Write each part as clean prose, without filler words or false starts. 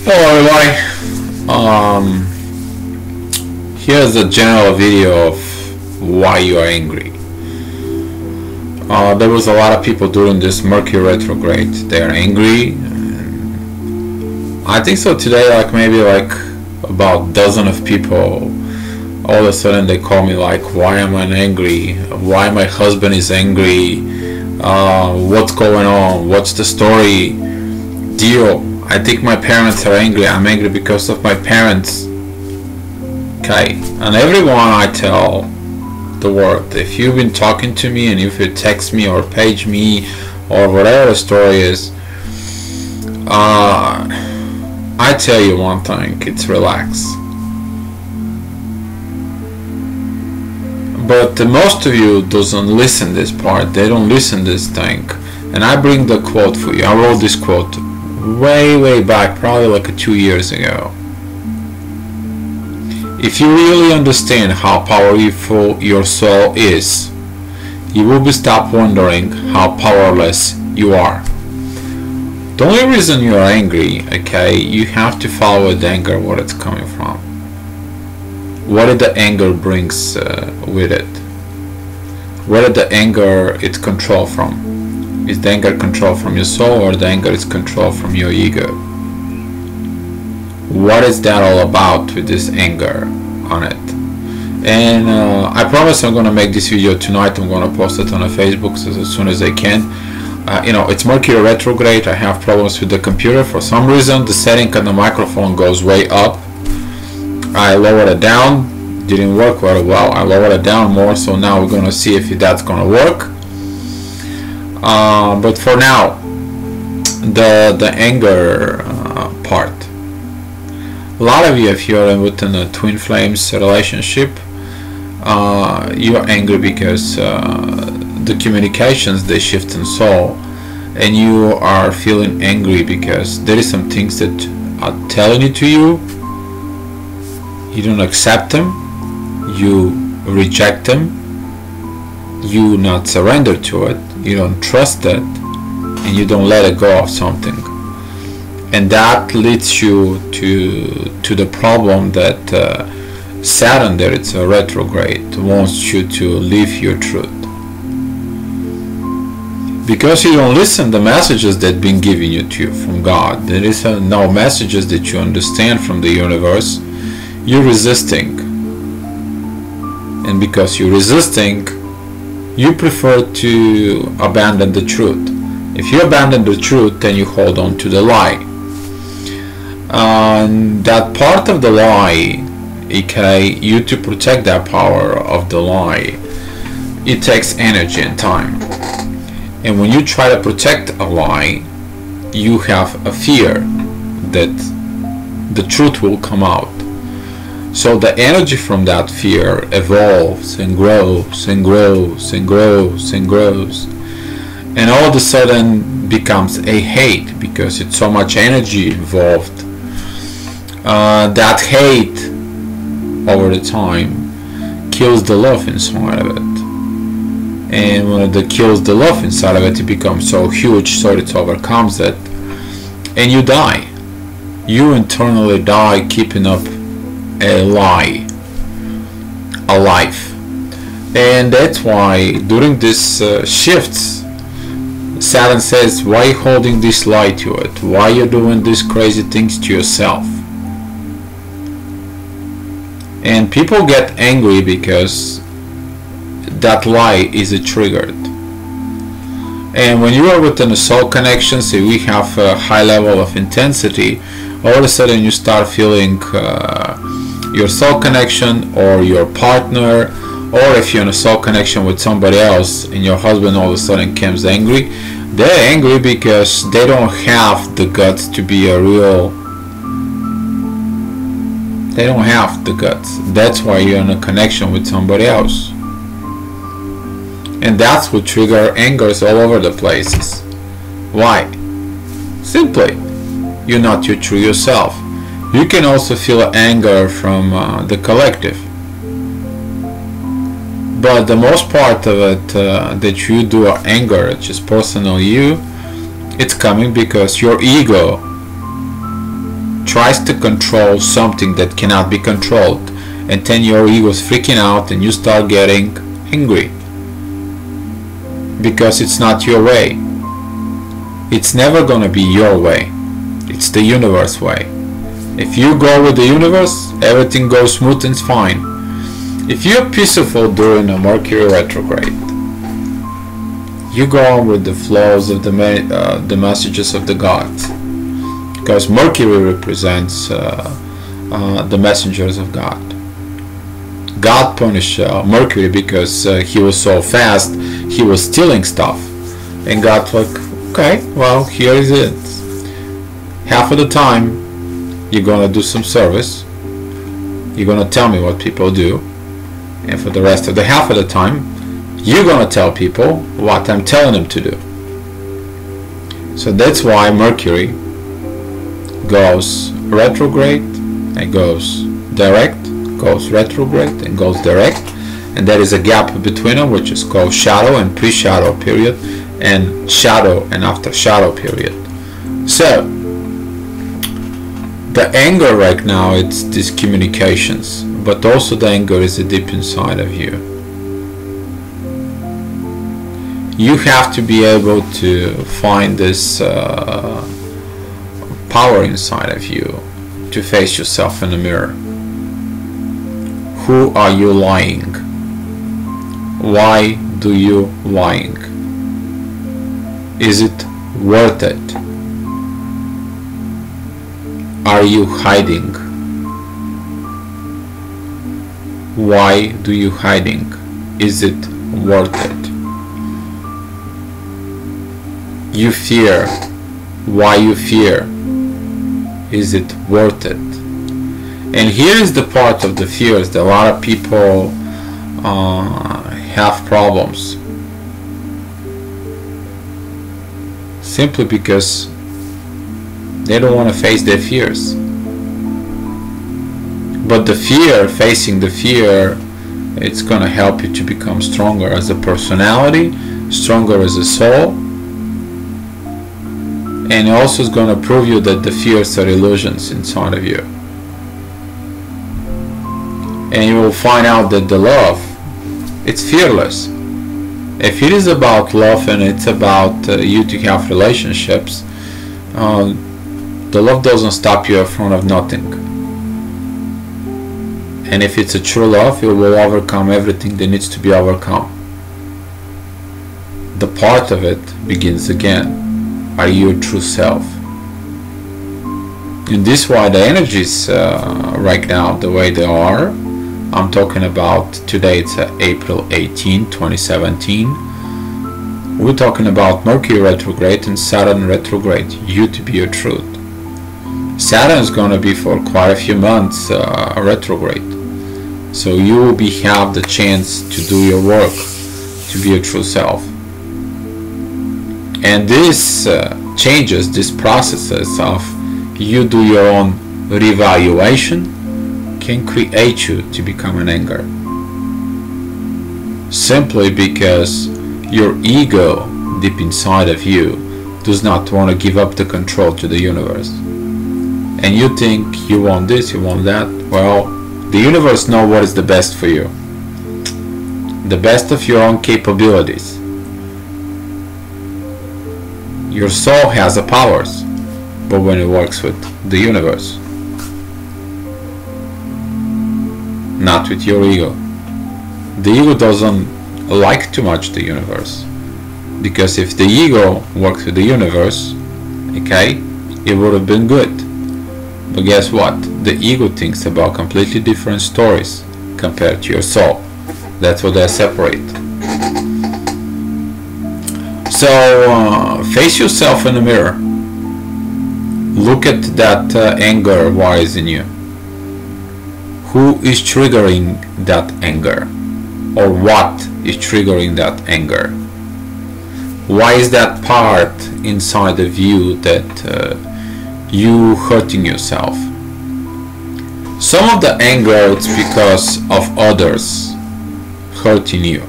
Hello everybody. Here's a general video of why you are angry. There was a lot of people during this Mercury retrograde. They are angry. I think so today, like maybe like about a dozen of people, all of a sudden they call me like, why am I angry? Why my husband is angry? What's going on? What's the story? Deal. I think my parents are angry. I'm angry because of my parents. Okay, and everyone I tell the world, if you've been talking to me and if you text me or page me or whatever the story is, I tell you one thing, it's relax. But most of you doesn't listen this part, they don't listen this thing. And I bring the quote for you. I wrote this quote way back, probably like 2 years ago. If you really understand how powerful your soul is, you will be stop wondering how powerless you are. The only reason you are angry, okay, you have to follow the anger, where it's coming from. What did the anger brings with it? Where did the anger it's control from? Is the anger control from your soul, or the anger is control from your ego? What is that all about with this anger on it? And I promise I'm gonna make this video tonight. I'm gonna post it on a Facebook as soon as I can. It's Mercury retrograde. I have problems with the computer. For some reason the setting on the microphone goes way up. I lowered it down, didn't work very well. I lowered it down more, so now we're gonna see if that's gonna work. But for now, the anger part. A lot of you, if you're within a twin flames relationship, you're angry because the communications, they shift in soul, and you are feeling angry because there is some things that are telling it to you. You don't accept them, you reject them, you not surrender to it, you don't trust it, and you don't let it go of something. And that leads you to the problem that Saturn, there it's a retrograde, wants you to live your truth. Because you don't listen the messages that been given you to you from God, there is no messages that you understand from the universe, you're resisting. And because you're resisting, you prefer to abandon the truth. If you abandon the truth, then you hold on to the lie. That part of the lie, okay, you to protect that power of the lie, it takes energy and time. And when you try to protect a lie, you have a fear that the truth will come out. So the energy from that fear evolves and grows and grows and grows and grows, and all of a sudden becomes a hate because it's so much energy involved. That hate over the time kills the love inside of it, and when it kills the love inside of it, it becomes so huge, so it overcomes it, and you die. You internally die keeping up a lie, a life. And that's why during this shifts, Saturn says, why are you holding this lie to it? Why are you doing these crazy things to yourself? And people get angry because that lie is triggered. And when you are within a soul connection, say we have a high level of intensity, all of a sudden you start feeling your soul connection or your partner, or if you're in a soul connection with somebody else and your husband all of a sudden becomes angry, they're angry because they don't have the guts to be a real, they don't have the guts. That's why you're in a connection with somebody else. And that's what trigger angers all over the places. Why? Simply, you're not your true yourself. You can also feel anger from the collective. But the most part of it that you do anger, it's just personal you, it's coming because your ego tries to control something that cannot be controlled, and then your ego is freaking out and you start getting angry because it's not your way. It's never gonna be your way. It's the universe way. If you go with the universe, everything goes smooth and fine. If you're peaceful during a Mercury retrograde, you go on with the flows of the messages of the gods, because Mercury represents the messengers of God. God punished Mercury because he was so fast, he was stealing stuff, and God like, okay, well, here is it. Half of the time you're gonna do some service, you're gonna tell me what people do, and for the rest of the half of the time you're gonna tell people what I'm telling them to do. So that's why Mercury goes retrograde and goes direct, goes retrograde and goes direct, and there is a gap between them which is called shadow and pre-shadow period, and shadow and after shadow period. So the anger right now, it's these communications, but also the anger is deep inside of you. You have to be able to find this power inside of you to face yourself in the mirror. Who are you lying? Why do you lying? Is it worth it? Are you hiding? Why do you hiding? Is it worth it? You fear. Why you fear? Is it worth it? And here is the part of the fears that a lot of people have problems, simply because they don't want to face their fears. But the fear, facing the fear, it's going to help you to become stronger as a personality, stronger as a soul, and also is going to prove you that the fears are illusions inside of you. And you will find out that the love, it's fearless. If it is about love and it's about you to have relationships, the love doesn't stop you in front of nothing. And if it's a true love, it will overcome everything that needs to be overcome. The part of it begins again. Are you your true self? And this is why the energies right now the way they are. I'm talking about today, it's April 18, 2017. We're talking about Mercury retrograde and Saturn retrograde. You to be your truth. Saturn is going to be for quite a few months retrograde. So you will have the chance to do your work, to be your true self. And this changes, these processes of you do your own revaluation can create you to become an anger. Simply because your ego deep inside of you does not want to give up the control to the universe. And you think you want this, you want that. Well, the universe knows what is the best for you. The best of your own capabilities. Your soul has the powers, but when it works with the universe, not with your ego. The ego doesn't like too much the universe, because if the ego worked with the universe, okay, it would have been good. But guess what? The ego thinks about completely different stories compared to your soul. That's what they separate. So face yourself in the mirror. Look at that anger rise in you. Who is triggering that anger? Or what is triggering that anger? Why is that part inside of you that you hurting yourself? Some of the anger it's because of others hurting you.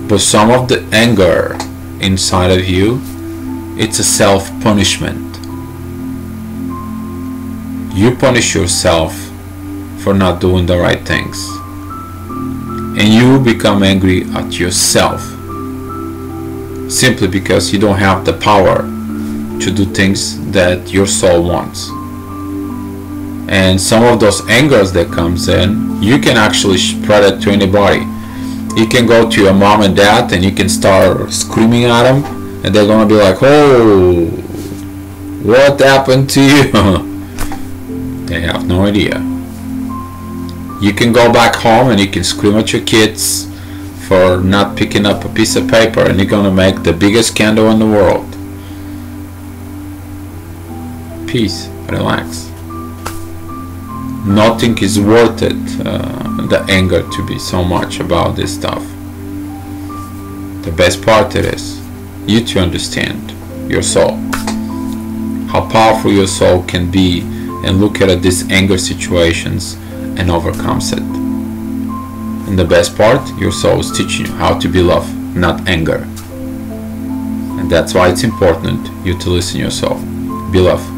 But some of the anger inside of you, it's a self-punishment. you punish yourself for not doing the right things, and you become angry at yourself simply because you don't have the power to do things that your soul wants. And some of those angers that comes in, you can actually spread it to anybody. You can go to your mom and dad and you can start screaming at them, and they're gonna be like, oh, what happened to you? They have no idea. You can go back home and you can scream at your kids for not picking up a piece of paper, and you're gonna make the biggest candle in the world. Peace, relax. Nothing is worth it, the anger to be so much about this stuff. The best part it is you to understand your soul, how powerful your soul can be, and look at these anger situations and overcomes it. And the best part, your soul is teaching you how to be love, not anger. And that's why it's important you to listen to your soul. Be love.